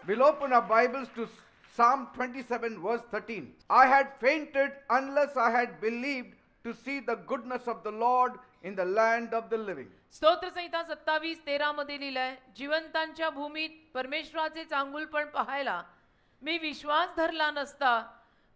We'll open our Bibles to Psalm 27 verse 13. I had fainted unless I had believed to see the goodness of the Lord in the land of the living. स्तोत्र संहिता 27:13 मध्ये लिहिलंय, जिवंतांच्या भूमीत परमेश्वराचे चांगुलपण पाहायला मी विश्वास धरला नसता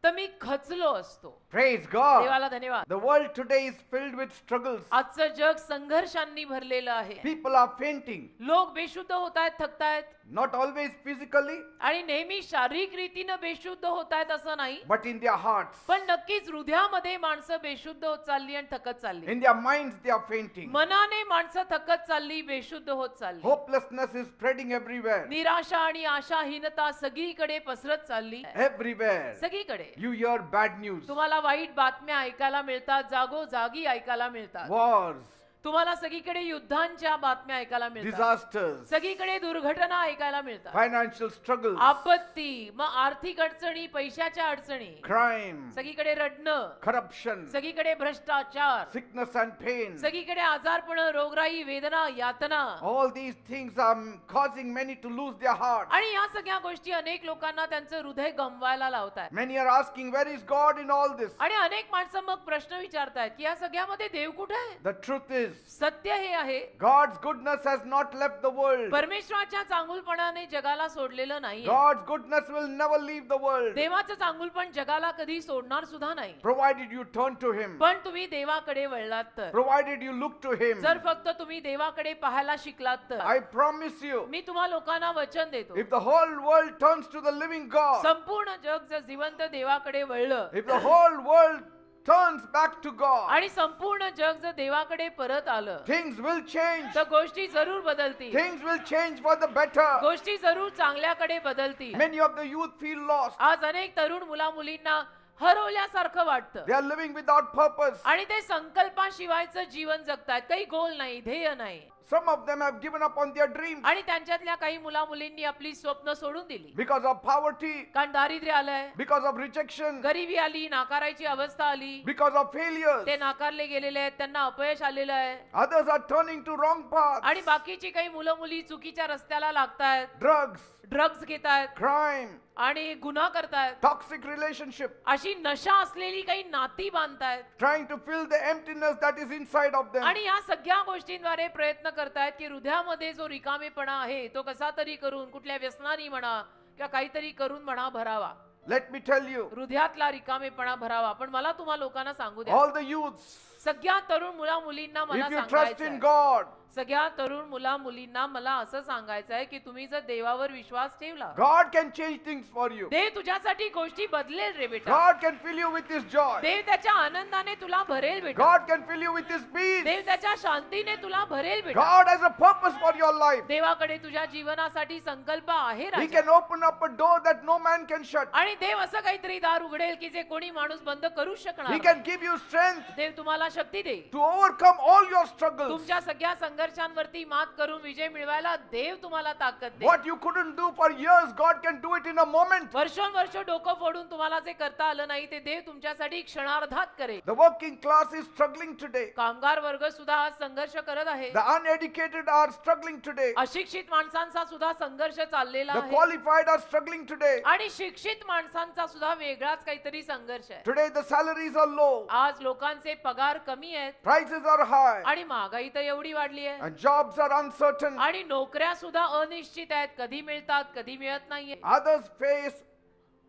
तर मी खचलो असतो. Praise God. देवाला धन्यवाद. The world today is filled with struggles. आजचं जग संघर्षांनी भरलेलं आहे. People are fainting. लोक बेशुद्ध होतायत, थकतायत. Not always physically, आणि नेहमी शारीरिक रीतीने बेशुद्ध होतायत असं नाही, but in their hearts. पण नक्कीच हृदयामध्ये माणसं बेशुद्ध होत चालली आणि थकत चालली. In their minds they are fainting. मनाने माणसं थकत चालली, बेशुद्ध होत चालली. Hopelessness is spreading everywhere. निराशा आणि आशाहीनता सगळीकडे पसरत चालली. Everywhere. सगळीकडे You hear bad news. तुम्हाला वाईट बातम्या ऐकायला मिळतात, जागोजागी ऐकायला मिळतात. Wars. तुम्हाला सगळीकडे युद्धांच्या बातम्या ऐकायला मिळतात. Disasters. सगळीकडे दुर्घटना ऐकायला मिळतात. Financial struggles. आपत्ती, मग आर्थिक अडचणी, पैशाच्या अडचणी. Crime. सगळीकडे रडणं. Corruption. सगळीकडे भ्रष्टाचार. Sickness and pain. सगळीकडे आजारपण, रोगराई, वेदना, यातना. All these things are causing many to lose their heart. आणि या सगळ्या गोष्टी अनेक लोकांना त्यांचं हृदय गमवायला लावतात. Many are asking, where is God in all this? आणि अनेक माणसं मग प्रश्न विचारतात की या सगळ्यामध्ये देव कुठे आहे? The truth is, सत्य हे आहे, God's goodness has not left the world. परमेश्वराच्या चांगुलपणाने जगाला सोडलेलं नाही. God's goodness will never leave the world, देवाचं चांगुलपण जगाला कधी सोडणार सुद्धा नाही. provided you turn to Him, पण तुम्ही देवाकडे वळलात तर, provided you look to Him. जर फक्त तुम्ही देवाकडे पाहायला शिकलात तर, I promise you, मी तुम्हा लोकांना वचन देतो, if the whole world turns to the living God, संपूर्ण जग जर जिवंत देवाकडे वळलं, if the whole world turns back to God, आणि संपूर्ण जग जर देवाकडे परत आलं, things will change. तर गोष्टी जरूर बदलतील. Things will change for the better. गोष्टी जरूर चांगल्याकडे बदलतील. Many of the youth feel lost. आज अनेक तरुण मुला मुलींना हरवल्यासारखं वाटतं They are living without purpose. आणि ते संकल्पाशिवायचं जीवन जगतायत. काही गोल नाही, ध्येय नाही. Some of them have given up on their dreams आणि त्यांच्यातल्या काही मुला मुलींनी आपली स्वप्न सोडून दिली, because of poverty, कारण दारिद्र्य आलंय, because of rejection, गरिबी आली, नाकारायची अवस्था आली, because of failures. ते नाकारले गेलेले आहेत, त्यांना अपयश आलेलं आहे. Others are turning to wrong paths. आणि बाकीची काही मुलं मुली चुकीच्या रस्त्याला लागतायत, Drugs, ड्रग्ज घेतायत crime, आणि गुन्हा करतायत. toxic relationship, अशी नशा असलेली काही नाती बांधतायत trying to fill the emptiness that is inside of them. आणि या सगळ्या गोष्टींद्वारे प्रयत्न करतायत की हृदयामध्ये जो रिकामेपणा आहे तो कसा तरी करून, कुठल्या व्यसनानी म्हणा किंवा काहीतरी करून म्हणा भरावा. Let me tell you, हृदयातला रिकामेपणा भरावा. पण मला तुम्हा लोकांना सांगू द्या, all the youths, सगळ्या तरुण मुला मुलींना मला if you trust in सांगायचं, God, सगळ्या तरुण मुला मुलींना मला असं सांगायचं आहे की तुम्ही जर देवावर विश्वास ठेवला, God can change things for you. देव तुझ्यासाठी गोष्टी बदलेल रे बेटा. God can fill you with His joy. देव त्याच्या आनंदाने तुला भरेल बेटा. God can fill you with His peace. देव त्याच्या शांतीने तुला भरेल बेटा. God has a purpose for your life. देवाकडे तुझ्या जीवनासाठी संकल्प आहे He Raja. can open up a door that no man can shut. आणि देव असं काहीतरी दार उघडेल की जे कोणी माणूस बंद करू शकणार He नाही. can give you strength देव तुम्हाला शक्ती देईल. to overcome all your struggles. तुमच्या सगळ्या संघर्षांवरती मात करून विजय मिळवायला देव तुम्हाला ताकद देईल. What you couldn't do for years, God can do it in a moment. वर्षोनवर्ष डोकं फोडून तुम्हाला जे करता आलं नाही ते देव तुमच्यासाठी क्षणार्धात करेल. The working class is struggling today. कामगार वर्ग सुद्धा आज संघर्ष करत आहे. The uneducated are struggling today. अशिक्षित माणसांचा सुद्धा संघर्ष चाललेला The आहे. qualified are struggling today. आणि शिक्षित माणसांचा सुद्धा वेगळाच काहीतरी संघर्ष आहे. Today the salaries are low. आज लोकांचे पगार कमी आहेत Prices are high. आणि महागाई तर एवढी वाढली आहे And jobs are uncertain. आणि नोकऱ्या सुद्धा अनिश्चित आहेत, कधी मिळतात कधी मिळत नाहीये. Others face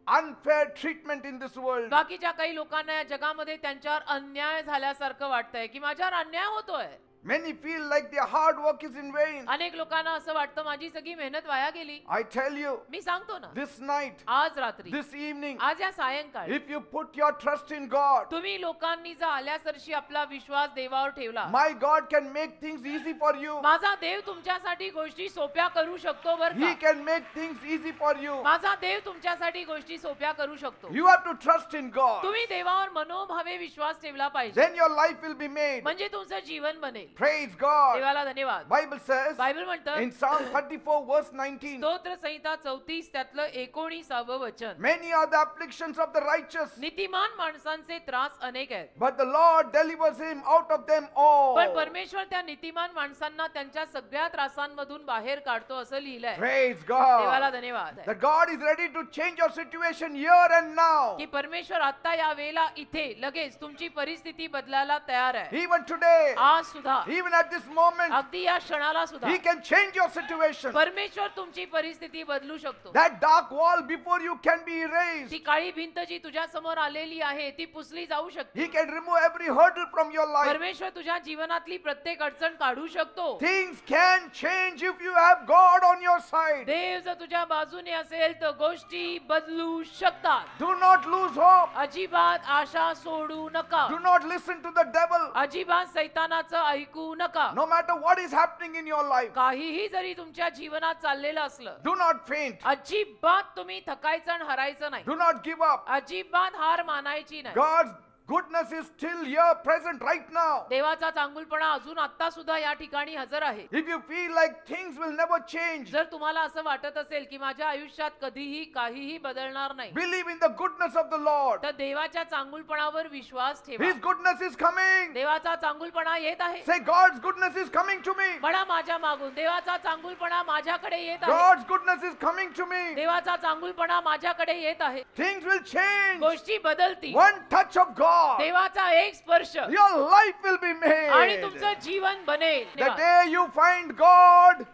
unfair treatment in this world. बाकीच्या काही लोकांना या जगामध्ये त्यांच्यावर अन्याय झाल्यासारखं वाटतंय की माझ्यावर अन्याय होतोय. Many feel like their hard work is in vain. अनेक लोकांना असं वाटतं माझी सगळी मेहनत वाया गेली. I tell you, मी सांगतो ना, this night, आज रात्री, this evening, आज या सायंकाळी if you put your trust in God, तुम्ही लोकांनी जर आल्यासरशी आपला विश्वास देवावर ठेवला, my God can make things easy for you. माझा देव तुमच्यासाठी गोष्टी सोप्या करू शकतो बरं He का. can make things easy for you. माझा देव तुमच्यासाठी गोष्टी सोप्या करू शकतो. You have to trust in God. तुम्ही देवावर मनोभावे विश्वास ठेवला पाहिजे, Then your life will be made. म्हणजे तुमचं जीवन बनेल. Praise God. देवाला धन्यवाद. Bible says बायबल म्हणतं in Psalm 34 verse 19, स्तोत्र संहिता 34 त्यातलं 19वे वचन, many are the afflictions of the righteous, नीतिमान माणसांचे त्रास अनेक आहेत, but the Lord delivers him out of them all. पण परमेश्वर त्या नीतिमान माणसांना त्यांच्या सगळ्या त्रासांमधून बाहेर काढतो असं लिहिलंय. Praise देवाला God. धन्यवाद. That God is ready to change your situation here and now. की परमेश्वर आता या वेळेला इथे लगेच तुमची परिस्थिती बदलायला तयार आहे. Even today, आज सुद्धा, even at this moment, अगदी या क्षणाला सुद्धा He can change your situation. परमेश्वर तुमची परिस्थिती बदलू शकतो. That dark wall before you can be erased. ती काळी भिंत जी तुझ्या समोर आलेली आहे ती पुसली जाऊ शकते. He can remove every hurdle from your life. परमेश्वर तुझ्या जीवनातली प्रत्येक अडचण काढू शकतो. Things can change if you have God on your side. देव जर तुझ्या बाजूने असेल तर गोष्टी बदलू शकतात. Do not lose hope. अजिबात आशा सोडू नका. Do not listen to the devil. अजिबात सैतानाचं ऐकू नका. No matter what is happening in your life, काहीही जरी तुमच्या जीवनात चाललेलं असलं, do not faint. अजिबात तुम्ही थकायचं आणि हरायचं नाही. Do not give up. अजिबात हार मानायची नाही. God's goodness is still here, present right now. देवाचा चांगुलपणा अजून आता सुद्धा या ठिकाणी हजर आहे. If you feel like things will never change, जर तुम्हाला असं वाटत असेल की माझ्या आयुष्यात कधीही काहीही बदलणार नाही, believe in the goodness of the Lord. तर देवाच्या चांगुलपणावर विश्वास ठेवा. His goodness is coming. देवाचा चांगुलपणा येत आहे. Say, God's goodness is coming to me. म्हणा माझ्या मागून देवाचा चांगुलपणा माझ्याकडे येत आहे. God's goodness is coming to me. देवाचा चांगुलपणा माझ्याकडे येत आहे. Things will change. गोष्टी बदलतील. One touch of God, देवाचा एक स्पर्श your life will be आणि made. तुमचं जीवन बनेल. The day you find God,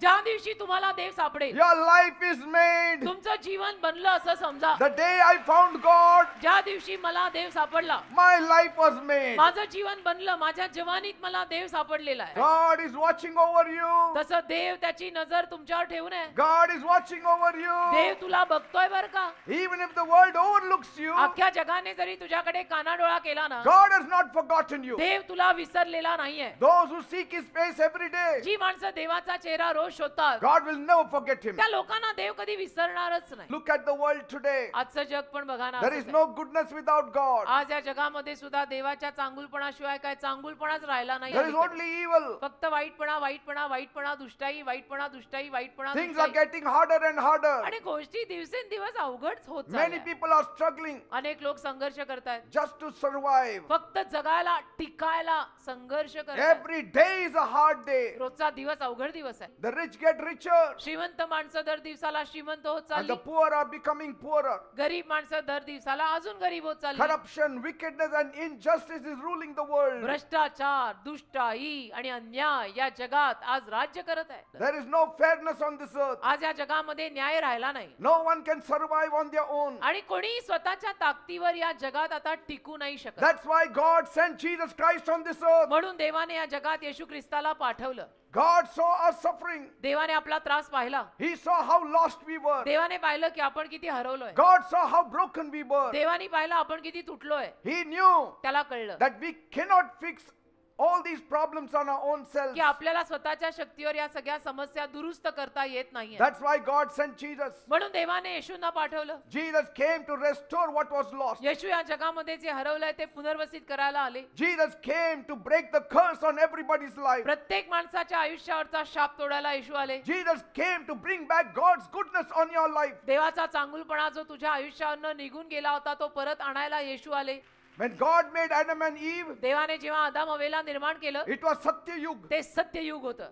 ज्या दिवशी तुम्हाला देव सापडेल, your life is made. तुमचं जीवन बनलं असं समजा. The day I found God, ज्या दिवशी मला देव सापडला, my life was made. माझं जीवन बनलं. माझ्या जवानीत मला देव सापडलेला आहे. God is watching over you. तसं देव त्याची नजर तुमच्यावर ठेवून आहे. God is watching over you. देव तुला बघतोय बर का. Even if the world overlooks you, अख्ख्या जगाने जरी तुझ्याकडे कानाडोळा केला ना, God has not forgotten you. देव तुला विसरलेला नाहीये. Those who seek His face every day, जी माणसं देवाचा चेहरा रोज शोधतात, God will never forget him. त्या लोकांना देव कधी विसरणारच नाही. Look at the world today. आजचं जग पण बघा ना, There असंच is आहे. no goodness without God. आज या जगामध्ये सुद्धा देवाच्या चांगुलपणाशिवाय काय चांगुलपणाच राहिला नाही. There is अलीकडे. only evil. फक्त वाईटपणा, वाईटपणा, वाईटपणा, दुष्टाई, वाईटपणा, दुष्टाई, वाईटपणा, Things are दुष्टाई. getting harder and harder. आणि गोष्टी दिवसेंदिवस अवघड होत Many चालल्या. people are struggling अनेक लोक संघर्ष करतायत. just to survive. फक्त जगायला, टिकायला संघर्ष करतायत. Every day is a hard day. रोजचा दिवस अवघड दिवस आहे. The rich get richer श्रीमंत माणसं दर दिवसाला श्रीमंत होत and चालली. the poor are becoming poorer. गरीब माणसं दर दिवसाला अजून गरीब होत चालली. Corruption, wickedness and injustice is ruling the world. भ्रष्टाचार, दुष्टाई आणि अन्याय या जगात आज राज्य करत आहे. There is no fairness on this earth. आज या जगामध्ये न्याय राहिला नाही. No one can survive on their own. आणि कोणी स्वतःच्या ताकदीवर या जगात आता टिकू नाही शकत. That's why God sent Jesus Christ on this earth. म्हणून देवाने या जगात येशू ख्रिस्ताला पाठवलं. God saw us suffering. देवाने आपला त्रास पाहिला. He saw how lost we were. देवाने पाहिलं की आपण किती हरवलोय. God saw how broken we were. देवाने पाहिलं आपण किती तुटलोय. He knew त्याला कळलं that we cannot fix all these problems on our own selves. की आपल्याला स्वतःच्या शक्तीवर या सगळ्या समस्या दुरुस्त करता येत नाहीये. That's why God sent Jesus. म्हणून देवाने येशूंना पाठवलं. Jesus came to restore what was lost. येशू या जगामध्ये जे हरवलंय ते पुनर्वसित करायला आले. Jesus came to break the curse on everybody's life. प्रत्येक माणसाच्या आयुष्यावरचा शाप तोडायला येशू आले. Jesus came to bring back God's goodness on your life. देवाचा चांगुलपणा जो तुझ्या आयुष्यावरनं निघून गेला होता तो परत आणायला येशू आले. When God made Adam and Eve, देवाने जेव्हा आदाम हवेला निर्माण केलं it was Satyayug. ते सत्ययुग होतं.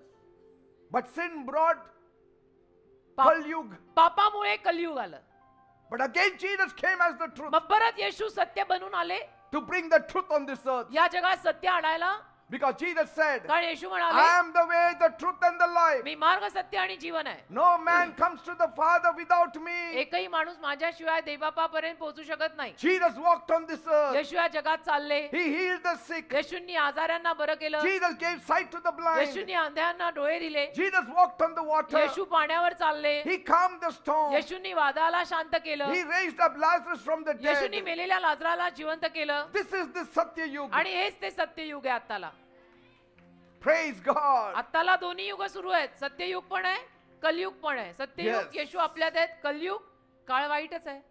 But sin brought पाप- Kalyug. पापामुळे कलियुग आलं. But again Jesus came as the truth मग परत येशू सत्य बनून आले to bring the truth on this earth. या जगात सत्य आणायला. Because Jesus said, कारण येशू I म्हणाले am the way, the truth and the life. मी मार्ग, सत्य आणि जीवन आहे. No man comes to the Father without me. एकही माणूस माझ्याशिवाय देवबापापर्यंत पोहोचू शकत नाही. Jesus walked on this earth. येशू या जगात चालले. He healed the sick. येशूंनी आजारांना बरं केलं. Jesus gave sight to the blind. येशूंनी अंध्यांना डोळे दिले. Jesus walked on the water. येशू पाण्यावर चालले. He calmed the storm. येशूंनी वादळाला शांत केलं. He raised up Lazarus from the येशूंनी dead. मेलेल्या लाजराला जिवंत केलं. This is the Satyayug. आणि हेच ते सत्ययुग आहे आत्ताला. Praise God. आत्ताला दोन्ही युग सुरू आहेत. सत्ययुग पण आहे, कलयुग पण आहे. सत्ययुग Yes. येशू आपल्यात आहेत. कलयुग काळ वाईटच आहे.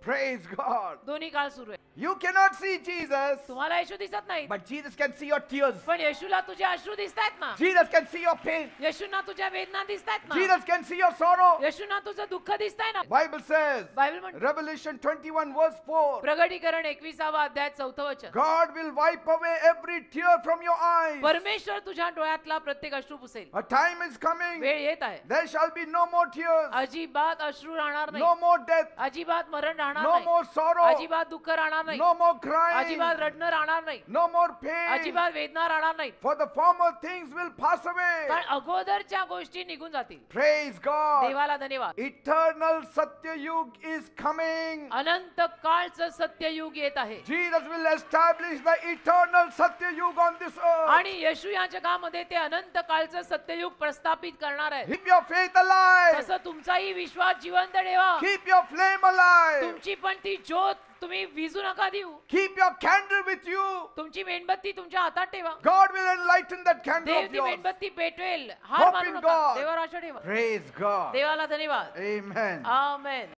Praise God. दोन्ही काळ सुरू आहे. You cannot see Jesus, तुम्हाला येशू दिसत नाही, but Jesus can see your tears. पण येशूला तुझे अश्रू दिसतायत ना. Jesus can see your pain. येशूंना तुझ्या वेदना दिसतायत ना. Jesus can see your sorrow. येशूंना तुझं दुःख दिसतंय ना. Bible says, बायबल म्हणते, Revelation 21 verse 4, प्रगटीकरण 21 अध्याय 4 वचन, God will wipe away every tear from your eyes. परमेश्वर तुझ्या डोळ्यातला प्रत्येक अश्रू पुसेल. A time is coming. वेळ येत आहे, There shall be no more tears, अजिबात अश्रू राहणार नाही, no more death, अजिबात मरण राहणार no नाही, more sorrow, अजिबात दुःख राहणार नाही, no more crying, अजिबात रडणं राहणार नाही, no more pain. अजिबात वेदना राहणार नाही, For the former things will pass away. कारण अगोदरच्या गोष्टी निघून जातील. Praise God. देवाला धन्यवाद. Eternal Satyayug is coming. अनंत काळचं सत्ययुग येत आहे Jesus will establish the eternal Satyayug on this earth. आणि येशू या जगामध्ये ते अनंत काळचं सत्ययुग प्रस्थापित करणार आहे. Keep your faith alive. तसं तुमचाही विश्वास जिवंत ठेवा. Keep your flame alive. तुमची पण ती ज्योत तुम्ही विझू नका देऊ. Keep your candle with you. तुमची मेणबत्ती तुमच्या हातात ठेवा. God will enlighten that candle Dev of ती yours. मेणबत्ती पेटवेल. हार Hope मानू in नका. God. देवावर आशा ठेवा. Praise God. देवाला धन्यवाद. Amen. आमेन.